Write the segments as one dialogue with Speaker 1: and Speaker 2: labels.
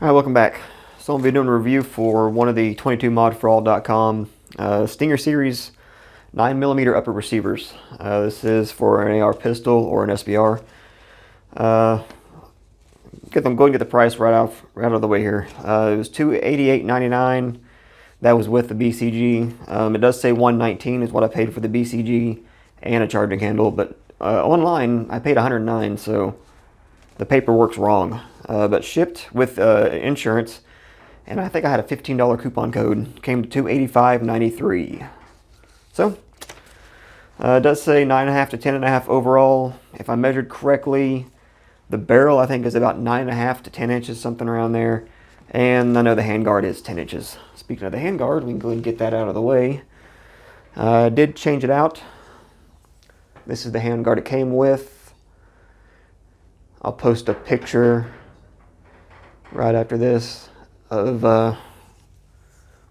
Speaker 1: Alright, welcome back. So I'm going to be doing a review for one of the 22Mods4All.com Stinger Series 9mm upper receivers. This is for an AR pistol or an SBR. I'm going to get the price right out of the way here. It was $288.99. That was with the BCG. It does say $119 is what I paid for the BCG and a charging handle, but online I paid $109, so the paperwork's wrong. But shipped with insurance, and I think I had a $15 coupon code. Came to $285.93. So it does say 9.5 to 10.5 overall. If I measured correctly, the barrel I think is about 9.5 to 10 inches, something around there. And I know the handguard is 10 inches. Speaking of the handguard, we can go ahead and get that out of the way. I did change it out. This is the handguard it came with. I'll post a picture right after this of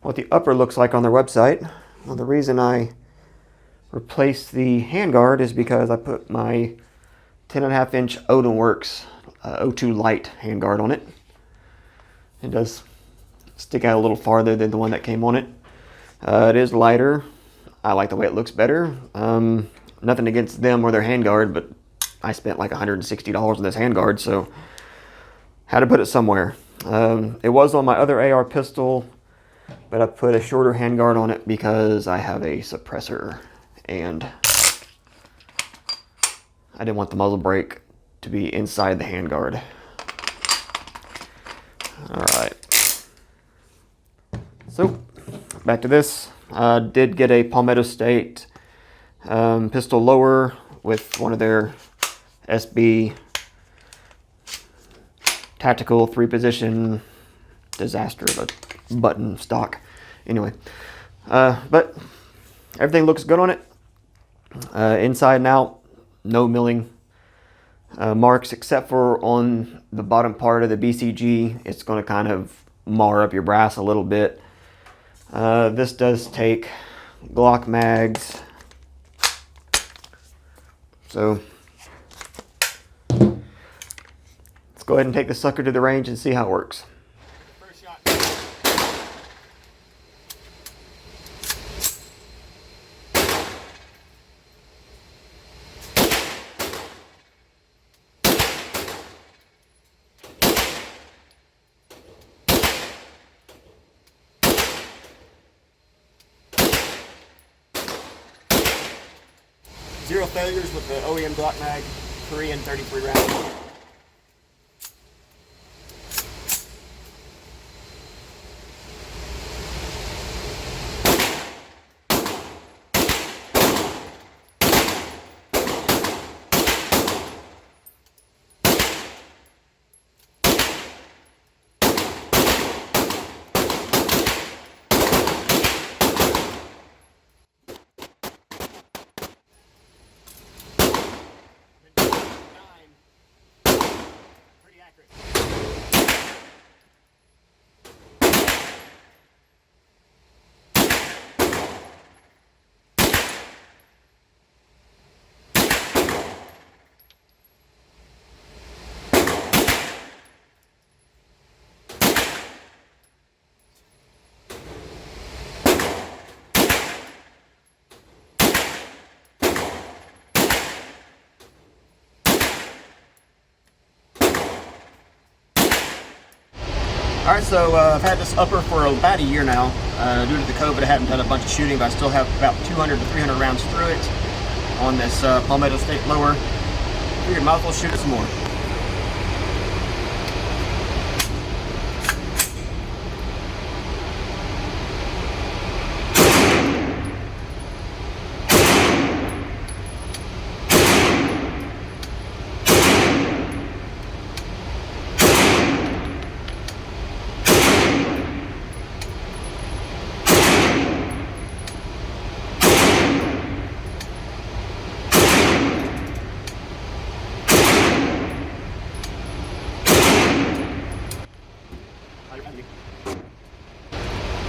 Speaker 1: what the upper looks like on their website. Well, the reason I replaced the handguard is because I put my 10.5 inch Odin Works O2 Light handguard on it. It does stick out a little farther than the one that came on it. It is lighter. I like the way it looks better. Nothing against them or their handguard, but I spent like $160 on this handguard, so had to put it somewhere. It was on my other AR pistol, but I put a shorter handguard on it because I have a suppressor, and I didn't want the muzzle brake to be inside the handguard. Alright, so back to this. I did get a Palmetto State pistol lower with one of their SB tactical 3-position disaster button stock. Anyway, but everything looks good on it. Inside and out, no milling marks, except for on the bottom part of the BCG. It's going to kind of mar up your brass a little bit. This does take Glock mags, so let's go ahead and take the sucker to the range and see how it works.
Speaker 2: First shot. Zero failures with the OEM Glock mag, 3 and 33 rounds.
Speaker 1: Alright, so I've had this upper for about a year now. Due to the COVID, I haven't done a bunch of shooting, but I still have about 200 to 300 rounds through it on this Palmetto State lower. Figured might as well shoot it some more.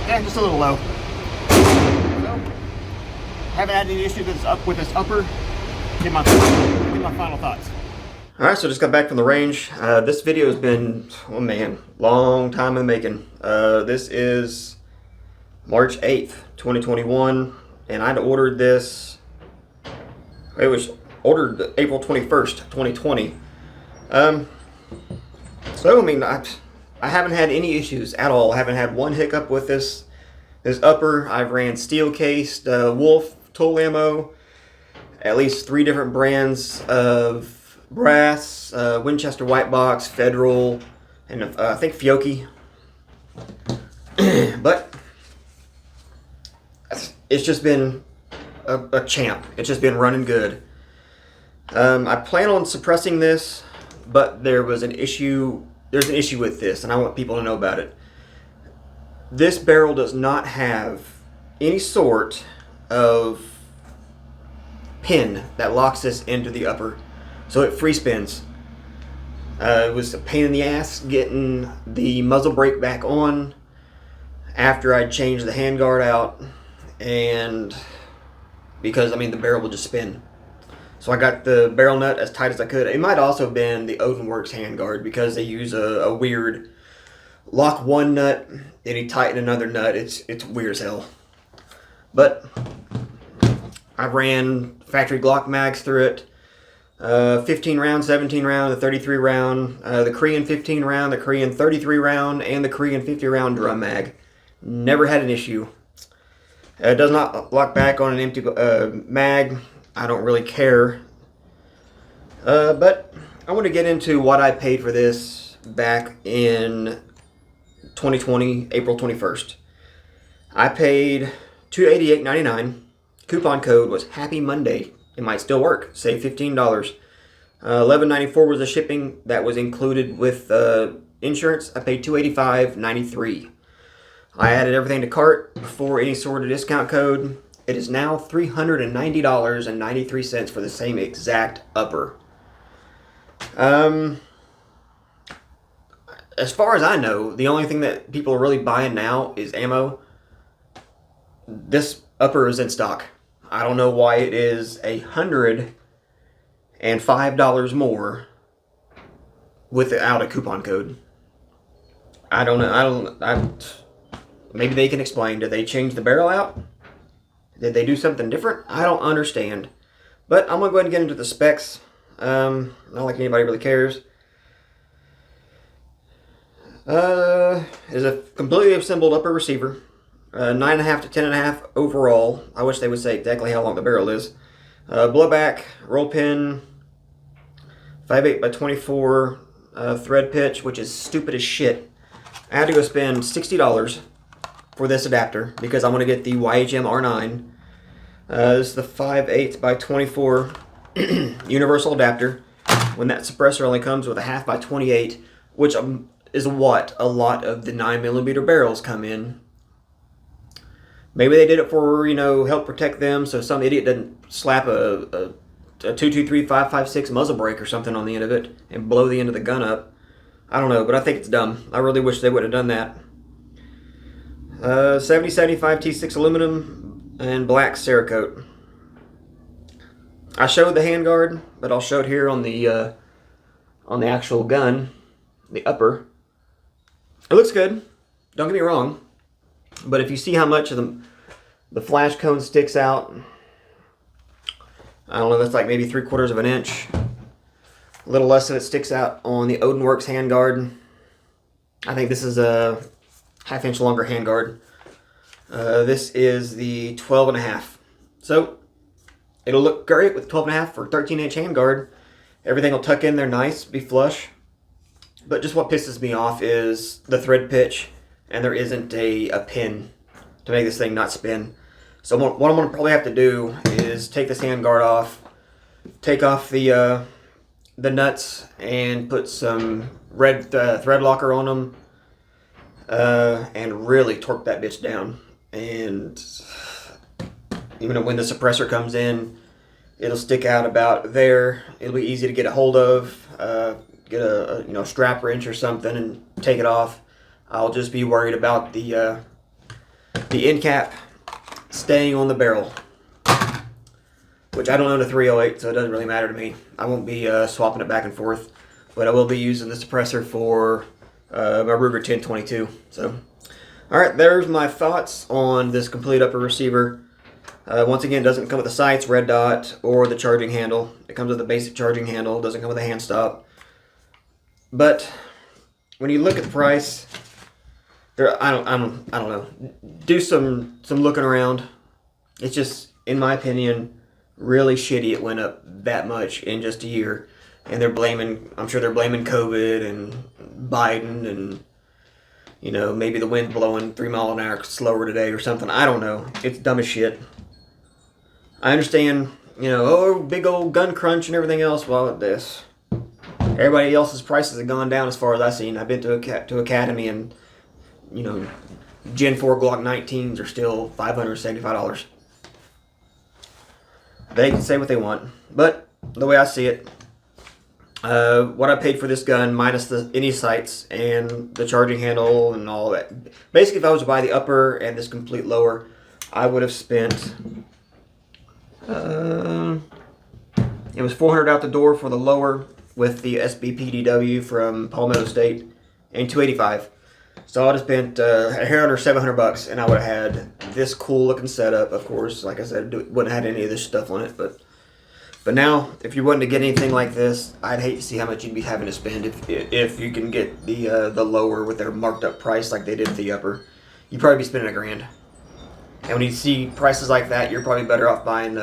Speaker 1: Yeah, just a little low. So, haven't had any issues with this upper. Give my final thoughts. Alright, so just got back from the range. This video has been, oh man, long time in the making. This is March 8th, 2021, and I'd ordered this, it was ordered April 21st, 2020. So, I mean, I haven't had any issues at all. I haven't had one hiccup with this upper. I've ran steel-cased, Wolf tool ammo, at least 3 different brands of brass, Winchester White Box, Federal, and I think Fiocchi. But it's just been a champ. It's just been running good. I plan on suppressing this, but there's an issue with this, and I want people to know about it. This barrel does not have any sort of pin that locks this into the upper, so it free spins. It was a pain in the ass getting the muzzle brake back on after I changed the handguard out, and because, I mean, the barrel will just spin. So I got the barrel nut as tight as I could. It might also have been the Odinworks handguard, because they use a weird lock one nut and you tighten another nut. It's weird as hell. But I ran factory Glock mags through it. 15 round, 17 round, the 33 round, the Korean 15 round, the Korean 33 round, and the Korean 50 round drum mag. Never had an issue. It does not lock back on an empty mag. I don't really care. But I want to get into what I paid for this back in 2020, April 21st. I paid $288.99. Coupon code was Happy Monday. It might still work. Save $15. $11.94 was the shipping that was included with insurance. I paid $285.93. I added everything to cart before any sort of discount code. It is now $390.93 for the same exact upper. As far as I know, the only thing that people are really buying now is ammo. This upper is in stock. I don't know why it is $105 more without a coupon code. I don't know. Maybe they can explain. Did they change the barrel out? Did they do something different? I don't understand. But I'm going to go ahead and get into the specs. Not like anybody really cares. It's a completely assembled upper receiver. 9.5 to 10.5 overall. I wish they would say exactly how long the barrel is. Blowback, roll pin, 5/8 by 24 thread pitch, which is stupid as shit. I had to go spend $60 for this adapter because I want to get the YHM R9. This is the 5/8 by 24 universal adapter. When that suppressor only comes with a 1/2 by 28, which is what a lot of the 9mm barrels come in. Maybe they did it for, help protect them, so some idiot doesn't slap a 223-556 muzzle brake or something on the end of it and blow the end of the gun up. I don't know, but I think it's dumb. I really wish they would have done that. 7075 T6 aluminum and black Cerakote. I showed the handguard, but I'll show it here on the actual gun, the upper. It looks good. Don't get me wrong. But if you see how much of the flash cone sticks out, I don't know, that's like maybe 3/4 of an inch. A little less than it sticks out on the Odinworks handguard. I think this is a 1/2 inch longer handguard. This is the 12.5. So it'll look great with 12.5 for 13-inch handguard. Everything will tuck in there nice, be flush. But just what pisses me off is the thread pitch, and there isn't a pin to make this thing not spin. So what I'm going to probably have to do is take this handguard off, take off the nuts, and put some red thread locker on them, and really torque that bitch down. And even when the suppressor comes in, it'll stick out about there. It'll be easy to get a hold of. Get a strap wrench or something and take it off. I'll just be worried about the end cap staying on the barrel. which I don't own a 308, so it doesn't really matter to me. I won't be swapping it back and forth, but I will be using the suppressor for my Ruger 1022. So, all right, there's my thoughts on this complete upper receiver. Once again, it doesn't come with the sights, red dot, or the charging handle. It comes with a basic charging handle. It doesn't come with a hand stop. But when you look at the price, I don't know. Do some looking around. It's just, in my opinion, really shitty. It went up that much in just a year, and I'm sure they're blaming COVID and Biden and, you know, maybe the wind blowing 3 mile an hour slower today or something. I don't know. It's dumb as shit. I understand, you know, oh, big old gun crunch and everything else. Well, this, everybody else's prices have gone down as far as I've seen. I've been to Academy, and, you know, Gen 4 Glock 19s are still $575. They can say what they want, but the way I see it, what I paid for this gun minus any sights and the charging handle and all that. Basically, if I was to buy the upper and this complete lower, I would have spent. It was $400 out the door for the lower with the SBPDW from Palmetto State, and $285. So I'd have spent a hair under $700, and I would have had this cool looking setup. Of course, like I said, wouldn't have had any of this stuff on it, but now, if you're wanting to get anything like this, I'd hate to see how much you'd be having to spend if you can get the lower with their marked up price like they did with the upper. You'd probably be spending $1,000. And when you see prices like that, you're probably better off buying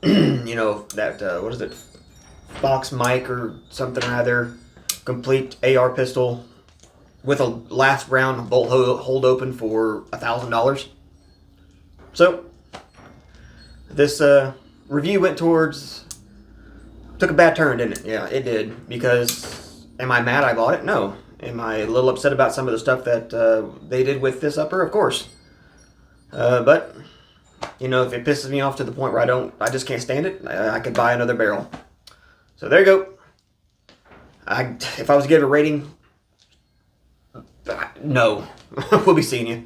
Speaker 1: you know, that what is it, Fox mic or something or other, complete AR pistol with a last round bolt hold open for $1,000. So this review took a bad turn, didn't it? Yeah, it did. Because am I mad I bought it? No. Am I a little upset about some of the stuff that they did with this upper? Of course. But you know, if it pisses me off to the point where I just can't stand it, I could buy another barrel. So there you go. If I was to give it a rating, no. We'll be seeing you.